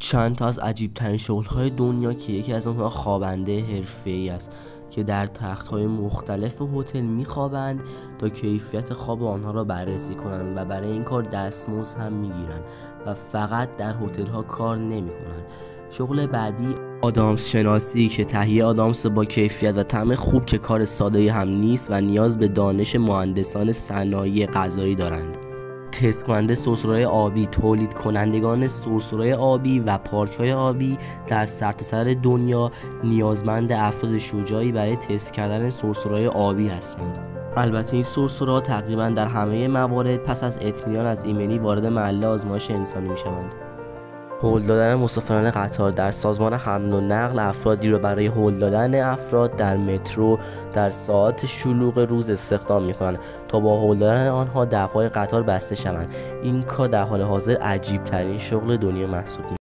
چند تا از عجیب‌ترین شغل‌های دنیا که یکی از اونها خوابنده حرفه‌ای است که در تخت‌های مختلف هتل می‌خوابند تا کیفیت خواب آنها را بررسی کنند و برای این کار دستمزد هم می‌گیرند و فقط در هتل‌ها کار نمی‌کنند. شغل بعدی آدامس شناسی که تهیه آدامس با کیفیت و طعم خوب که کار ساده‌ای هم نیست و نیاز به دانش مهندسان صنایع غذایی دارند. تست کننده سرسره‌های آبی، تولید کنندگان سرسره‌های آبی و پارک‌های آبی در سرتاسر دنیا نیازمند افراد شجاعی برای تست کردن سرسره‌های آبی هستند. البته این سرسره‌ها تقریباً در همه موارد پس از اطمینان از ایمنی وارد محل آزمایش انسانی می‌شوند. هول دادن مسافران قطار در سازمان حمل و نقل افرادی را برای هول دادن افراد در مترو در ساعات شلوغ روز استخدام می‌کنند تا با هول دادن آنها درهای قطار بسته شوند. این کار در حال حاضر عجیب‌ترین شغل دنیا محسوب می‌شود.